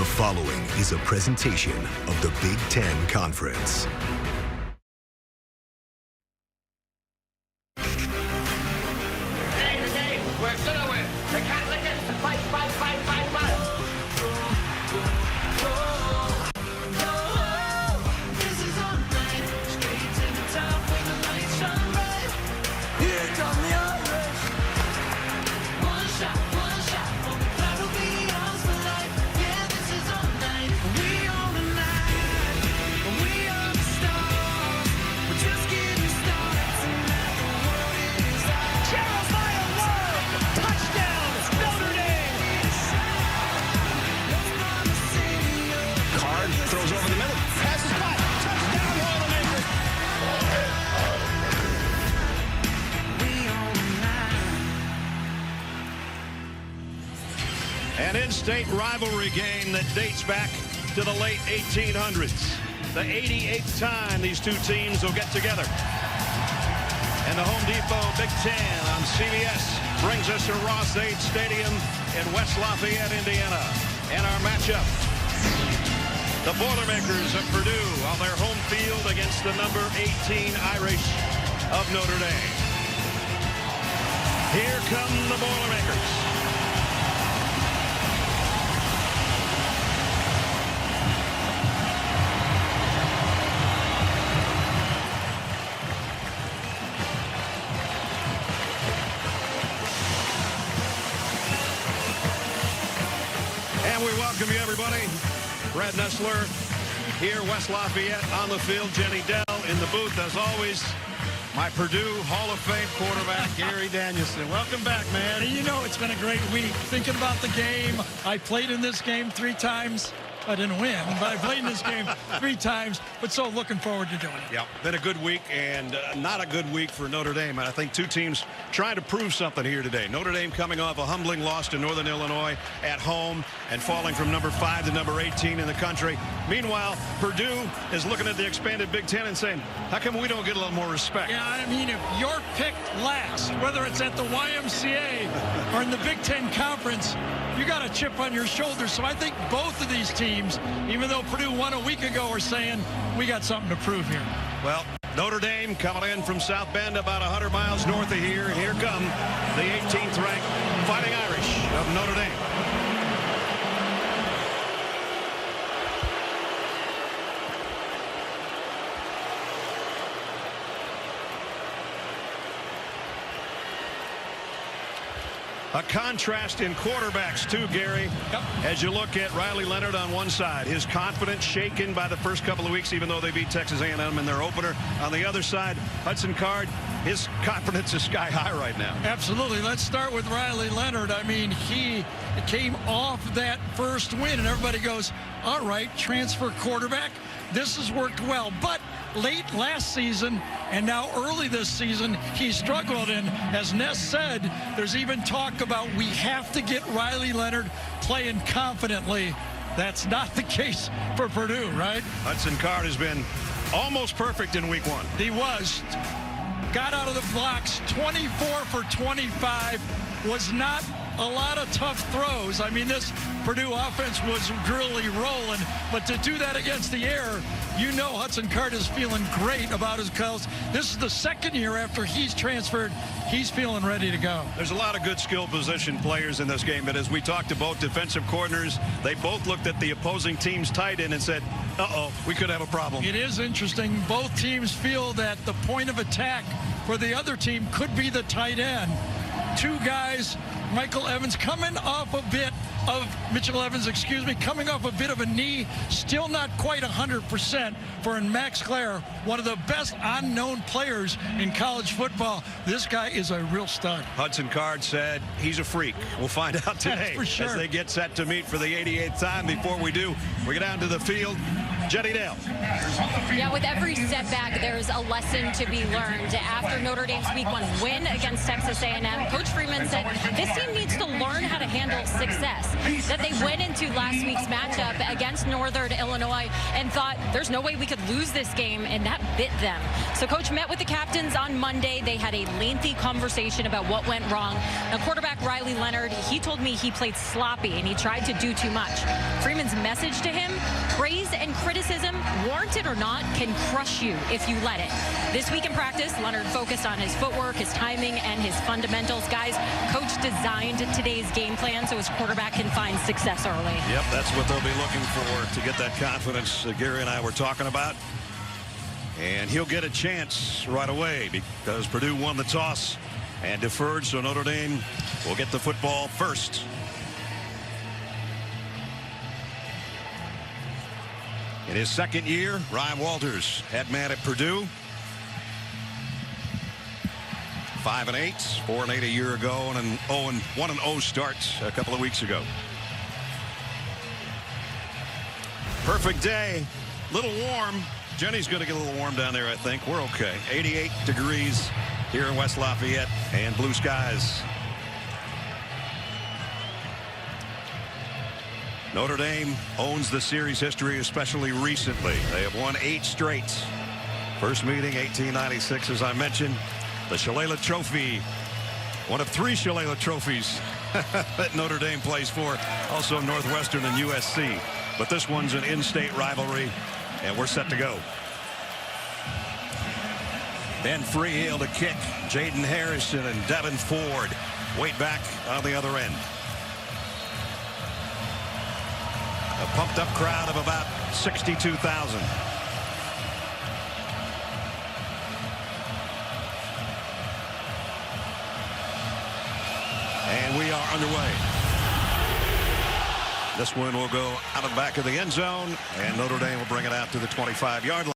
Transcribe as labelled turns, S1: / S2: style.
S1: The following is a presentation of the Big Ten Conference.
S2: An in-state rivalry game that dates back to the late 1800s. The 88th time these two teams will get together. And the Home Depot Big Ten on CBS brings us to Ross-Ade Stadium in West Lafayette, Indiana. And our matchup, the Boilermakers of Purdue on their home field against the number 18 Irish of Notre Dame. Here come the Boilermakers. And we welcome you, everybody. Brad Nessler here, West Lafayette on the field. Jenny Dell in the booth, as always. My Purdue Hall of Fame quarterback, Gary Danielson. Welcome back, man.
S3: You know, it's been a great week. Thinking about the game, I played in this game 3 times. I didn't win, but I played in this game 3 times, but so looking forward to doing it.
S2: Yeah, been a good week, and not a good week for Notre Dame. And I think two teams trying to prove something here today. Notre Dame coming off a humbling loss to Northern Illinois at home and falling from number 5 to number 18 in the country. Meanwhile, Purdue is looking at the expanded Big Ten and saying, how come we don't get a little more respect?
S3: Yeah, I mean, if you're picked last, whether it's at the YMCA or in the Big Ten Conference, you got a chip on your shoulder. So I think both of these teams, even though Purdue won a week ago, are saying we got something to prove here.
S2: Well, Notre Dame coming in from South Bend, about 100 miles north of here. And here come the 18th ranked Fighting Irish of Notre Dame. A contrast in quarterbacks, too, Gary.
S3: Yep.
S2: As you look at Riley Leonard on one side, his confidence shaken by the first couple of weeks, even though they beat Texas A&M in their opener. On the other side, Hudson Card, his confidence is sky high right now.
S3: Absolutely. Let's start with Riley Leonard. I mean, he came off that first win, and everybody goes, all right, transfer quarterback. This has worked well. But late last season and now early this season, he struggled. And as Ness said, there's even talk about we have to get Riley Leonard playing confidently. That's not the case for Purdue, right?
S2: Hudson Card has been almost perfect in week 1.
S3: He was. Got out of the blocks, 24 for 25, was not a lot of tough throws. I mean, this Purdue offense was really rolling, but to do that against the air, you know Hudson Card is feeling great about his calls. This is the second year after he's transferred. He's feeling ready to go.
S2: There's a lot of good skill position players in this game, but as we talked to both defensive coordinators, they both looked at the opposing team's tight end and said, uh-oh, we could have a problem.
S3: It is interesting. Both teams feel that the point of attack for the other team could be the tight end. 2 guys, Michael Evans coming off a bit of Mitchell Evans, coming off a bit of a knee, still not quite 100% for Max Clare, one of the best unknown players in college football. This guy is a real stud.
S2: Hudson Card said he's a freak. We'll find out today
S3: for sure.
S2: As they get set to meet for the 88th time. Before we do, we get down to the field. Jenny Dale.
S4: Yeah, with every setback, there's a lesson to be learned. After Notre Dame's Week 1 win against Texas A&M, Coach Freeman said this team needs to learn how to handle success. That they went into last week's matchup against Northern Illinois and thought there's no way we could lose this game, and that bit them. So Coach met with the captains on Monday. They had a lengthy conversation about what went wrong. Now, quarterback quarterback Riley Leonard, he told me he played sloppy and he tried to do too much. Freeman's message to him, praise and criticism, warranted or not, can crush you if you let it. This week in practice, Leonard focused on his footwork, his timing, and his fundamentals. Guys, coach designed today's game plan so his quarterback can find success early.
S2: Yep, that's what they'll be looking for to get that confidence that Gary and I were talking about. And he'll get a chance right away because Purdue won the toss and deferred, so Notre Dame will get the football first. In his second year, Ryan Walters, head man at Purdue. 5-8, 4-8 a year ago, and an 1-0 start a couple of weeks ago. Perfect day, little warm. Jenny's going to get a little warm down there, I think. We're okay. 88 degrees here in West Lafayette and blue skies. Notre Dame owns the series history, especially recently. They have won 8 straight. First meeting, 1896, as I mentioned. The Shalala Trophy, one of 3 Shalala trophies that Notre Dame plays for. Also Northwestern and USC. But this one's an in-state rivalry. And we're set to go. Ben Freehill to kick. Jaden Harrison and Devin Ford wait back on the other end. A pumped up crowd of about 62,000. And we are underway. This one will go out of the back of the end zone, and Notre Dame will bring it out to the 25-yard line.